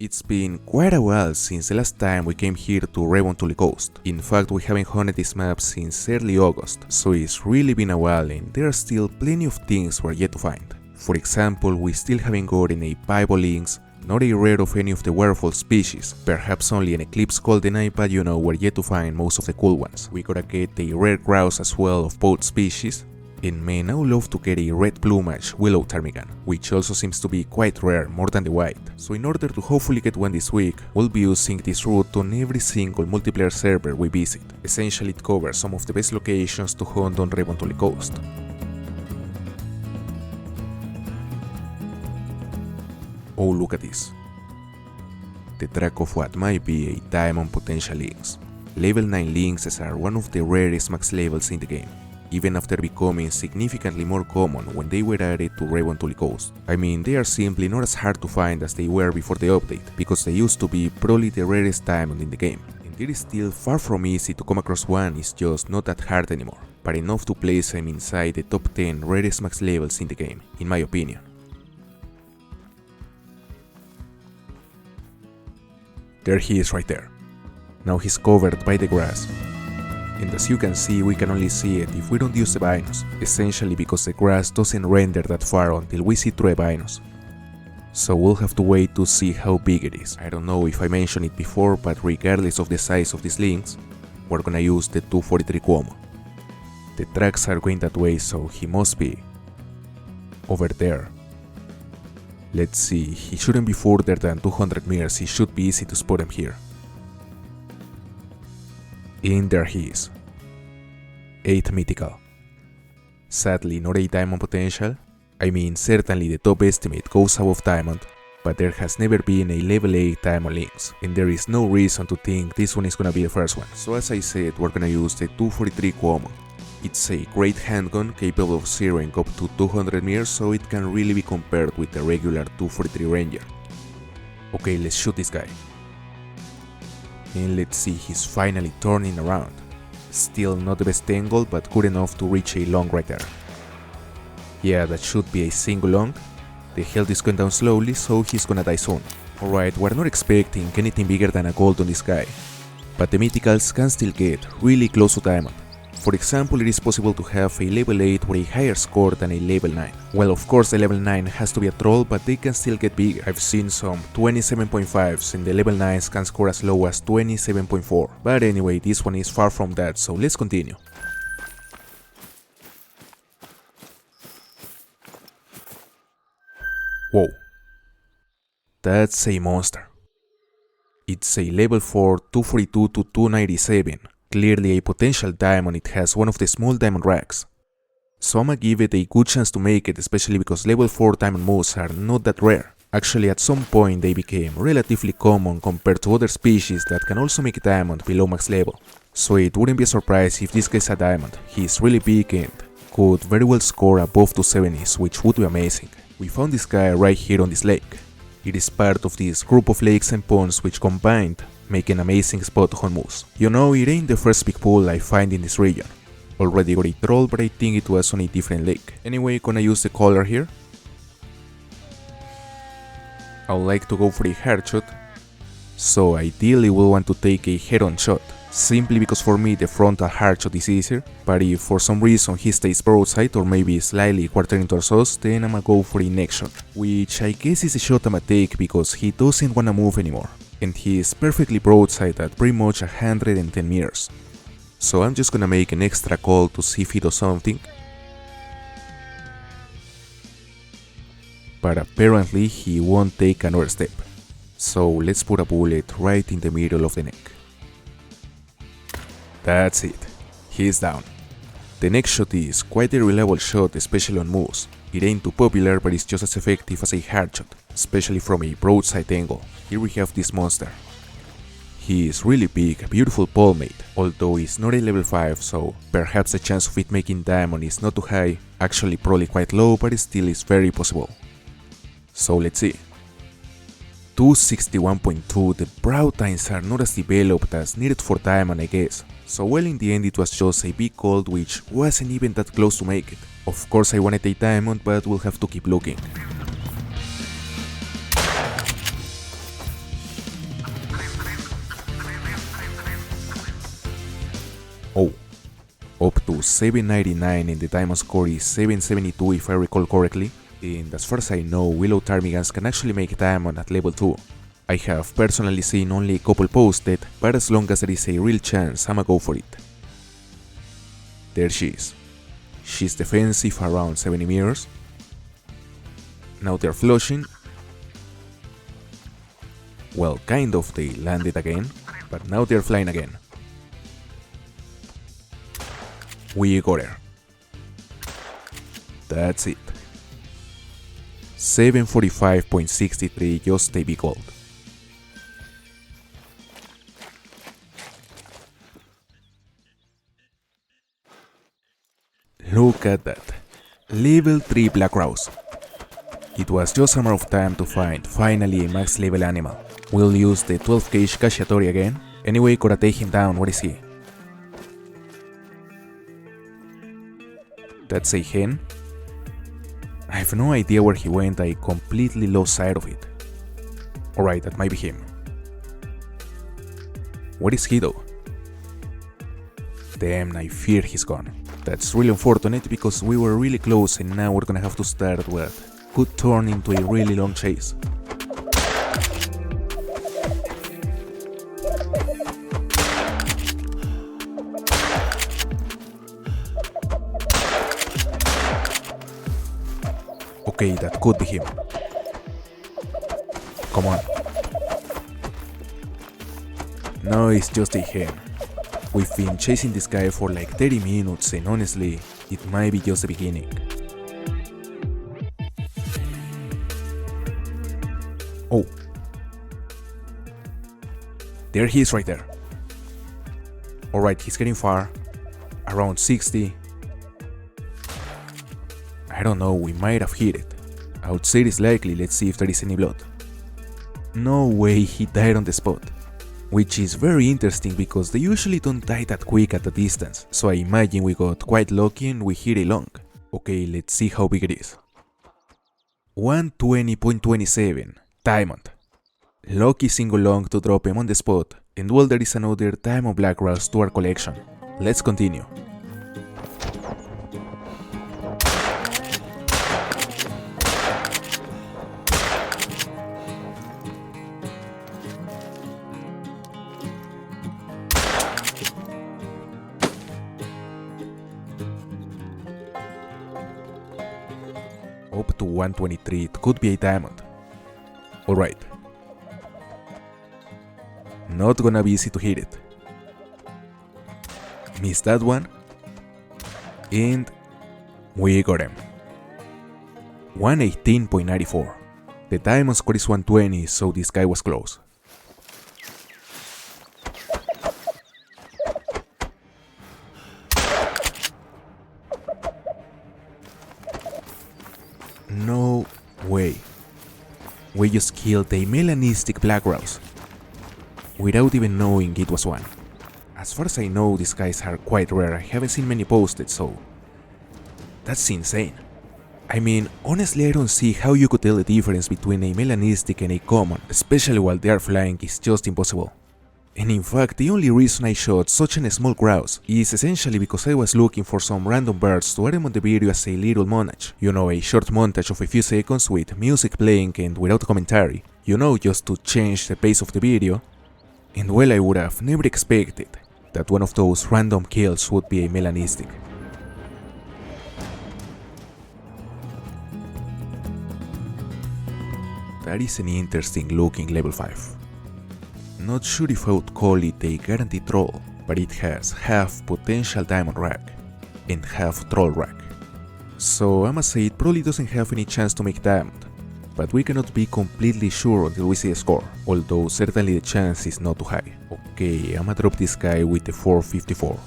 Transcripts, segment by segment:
It's been quite a while since the last time we came here to Revontuli Coast. In fact, we haven't hunted this map since early August, so it's really been a while and there are still plenty of things we're yet to find. For example, we still haven't gotten a Bible Lynx, not a rare of any of the werewolf species, perhaps only an Eclipse Golden Eye, but you know, we're yet to find most of the cool ones. We gotta get a rare grouse as well of both species, and man, I would love to get a red plumage willow ptarmigan, which also seems to be quite rare, more than the white. So in order to hopefully get one this week, we'll be using this route on every single multiplayer server we visit. Essentially it covers some of the best locations to hunt on Revontuli Coast. Oh, look at this. The track of what might be a diamond potential lynx. Level 9 lynxes are one of the rarest max levels in the game, even after becoming significantly more common when they were added to Revontuli Coast. I mean, they are simply not as hard to find as they were before the update, because they used to be probably the rarest diamond in the game. And it is still far from easy to come across one, it's just not that hard anymore, but enough to place them inside the top 10 rarest max levels in the game, in my opinion. There he is right there. Now he's covered by the grass. And as you can see, we can only see it if we don't use the binos, essentially because the grass doesn't render that far until we see through the binos. So we'll have to wait to see how big it is. I don't know if I mentioned it before, but regardless of the size of this lynx, we're gonna use the 243 Cuomo. The tracks are going that way, so he must be over there. Let's see, he shouldn't be further than 200 meters, it should be easy to spot him here. And there he is. 8 mythical. Sadly not a diamond potential. I mean, certainly the top estimate goes above diamond, but there has never been a level 8 diamond lynx, and there is no reason to think this one is gonna be the first one. So as I said, we're gonna use the 243 Cuomo. It's a great handgun capable of zeroing up to 200 meters, so it can really be compared with the regular 243 Ranger. Okay, let's shoot this guy. And let's see, he's finally turning around. Still not the best angle, but good enough to reach a long right there. Yeah, that should be a single long. The health is going down slowly, so he's gonna die soon. Alright, we're not expecting anything bigger than a gold on this guy, but the mythicals can still get really close to diamond. For example, it is possible to have a level 8 with a higher score than a level 9. Well, of course the level 9 has to be a troll, but they can still get bigger. I've seen some 27.5s and the level 9s can score as low as 27.4. But anyway, this one is far from that, so let's continue. Whoa. That's a monster. It's a level 4 242 to 297. Clearly a potential diamond, it has one of the small diamond racks. So I'ma give it a good chance to make it, especially because level 4 diamond moves are not that rare. Actually, at some point they became relatively common compared to other species that can also make diamond below max level. So it wouldn't be a surprise if this guy's a diamond. He's really big and could very well score above 270s, which would be amazing. We found this guy right here on this lake. It is part of this group of lakes and ponds which combined make an amazing spot to hunt moose. You know, it ain't the first big pool I find in this region. Already got a troll, but I think it was on a different lake. Anyway, gonna use the collar here. I would like to go for a headshot, so ideally we'll want to take a head-on shot, simply because for me the frontal headshot is easier, but if for some reason he stays broadside or maybe slightly quartering towards us, then I'ma go for a neck shot, which I guess is a shot I'ma take because he doesn't wanna move anymore. And he is perfectly broadside at pretty much 110 meters. So I'm just gonna make an extra call to see if he does something. But apparently he won't take another step. So let's put a bullet right in the middle of the neck. That's it. He's down. The neck shot is quite a reliable shot, especially on moose. It ain't too popular, but it's just as effective as a headshot, especially from a broadside angle. Here we have this monster. He is really big, a beautiful palmate, although it's not a level 5, so perhaps the chance of it making diamond is not too high, actually probably quite low, but it still is very possible. So let's see. 261.2, the brow tines are not as developed as needed for diamond, I guess. So well, in the end it was just a big gold which wasn't even that close to make it. Of course I wanted a diamond, but we'll have to keep looking. up to 799 and the diamond score is 772 if I recall correctly, and as far as I know, willow ptarmigans can actually make diamond at level 2. I have personally seen only a couple posted, but as long as there is a real chance, I'ma go for it. There she is. She's defensive around 70 meters. Now they're flushing. Well, kind of, they landed again, but now they're flying again. We got her. That's it. 745.63, just a big gold. Look at that. Level 3 Black Grouse. It was just a matter of time to find finally a max level animal. We'll use the 12 cage Cacciatori again. Anyway, gotta take him down. Where is he? That's a hen. I have no idea where he went. I completely lost sight of it. Alright, that might be him. Where is he though? Damn, I fear he's gone. That's really unfortunate because we were really close and now we're gonna have to start what could turn into a really long chase. Okay, that could be him. Come on. No, it's just a hen. We've been chasing this guy for like 30 minutes and honestly, it might be just the beginning. Oh. There he is right there. Alright, he's getting far. Around 60. I don't know, we might have hit it. I would say it's likely, let's see if there is any blood. No way, he died on the spot. Which is very interesting because they usually don't die that quick at a distance, so I imagine we got quite lucky and we hit a long. Okay, let's see how big it is. 120.27, diamond. Lucky single long to drop him on the spot, and well, there is another diamond black grouse to our collection. Let's continue. Up to 123, it could be a diamond. Alright. Not gonna be easy to hit it. Missed that one. And we got him. 118.94. The diamond score is 120, so this guy was close. No way. We just killed a melanistic black grouse without even knowing it was one. As far as I know, these guys are quite rare. I haven't seen many posted, so that's insane. I mean, honestly, I don't see how you could tell the difference between a melanistic and a common, especially while they are flying, is just impossible. And in fact, the only reason I shot such a small grouse is essentially because I was looking for some random birds to add them on the video as a little montage. You know, a short montage of a few seconds with music playing and without commentary. You know, just to change the pace of the video. And well, I would have never expected that one of those random kills would be a melanistic. That is an interesting looking level 5. Not sure if I would call it a guaranteed troll, but it has half potential diamond rack and half troll rack. So I must say it probably doesn't have any chance to make diamond, but we cannot be completely sure until we see the score, although certainly the chance is not too high. Okay, I'ma drop this guy with the 454.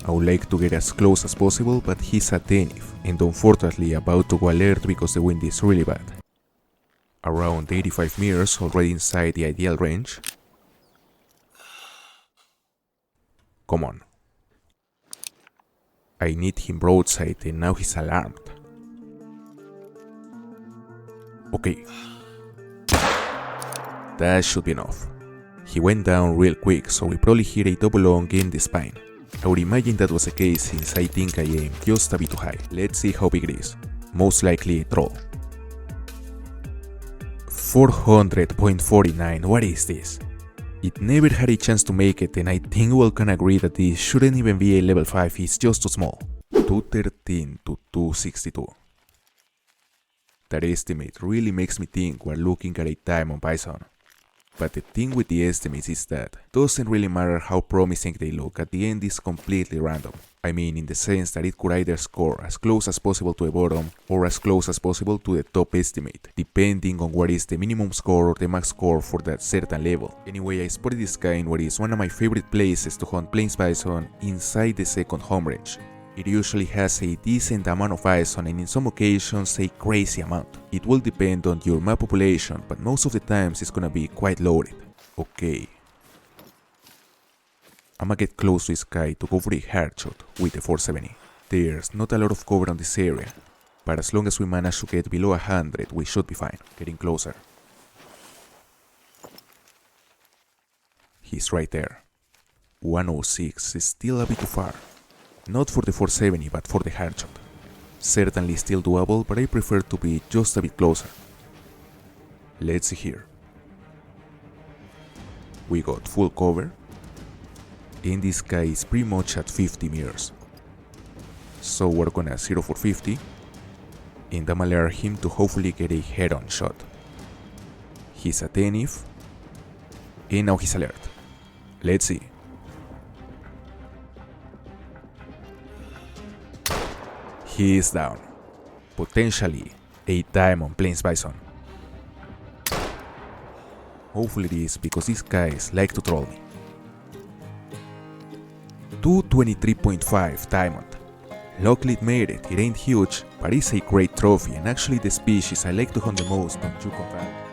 I would like to get as close as possible, but he's attentive and unfortunately about to go alert because the wind is really bad. Around 85 meters, already inside the ideal range. Come on. I need him broadside and now he's alarmed. Okay. That should be enough. He went down real quick, so we probably hit a double long in the spine. I would imagine that was the case since I think I aim just a bit too high. Let's see how big it is. Most likely a troll. 400.49, what is this? It never had a chance to make it, and I think we all can agree that this shouldn't even be a level 5, it's just too small. 213 to 262. That estimate really makes me think we're looking at a diamond bison. But the thing with the estimates is that it doesn't really matter how promising they look, at the end it's completely random. I mean, in the sense that it could either score as close as possible to the bottom or as close as possible to the top estimate, depending on what is the minimum score or the max score for that certain level. Anyway, I spotted this guy in what is one of my favorite places to hunt plains bison, inside the second home range. It usually has a decent amount of bison and in some occasions a crazy amount. It will depend on your map population, but most of the times it's gonna be quite loaded. Okay. I'ma get close to this guy to go for a hard shot with the 470. There's not a lot of cover on this area, but as long as we manage to get below 100 we should be fine. Getting closer. He's right there. 106 is still a bit too far. Not for the 470, but for the hard shot. Certainly still doable, but I prefer to be just a bit closer. Let's see here. We got full cover, and this guy is pretty much at 50 meters. So we're gonna 0 for 50, and I'm alert him to hopefully get a head-on shot. He's attentive, and now he's alert. Let's see. He is down. Potentially a diamond plains bison. Hopefully it is, because these guys like to troll me. 223.5 diamond. Luckily it made it. It ain't huge, but it's a great trophy and actually the species I like to hunt the most on Yukon Valley.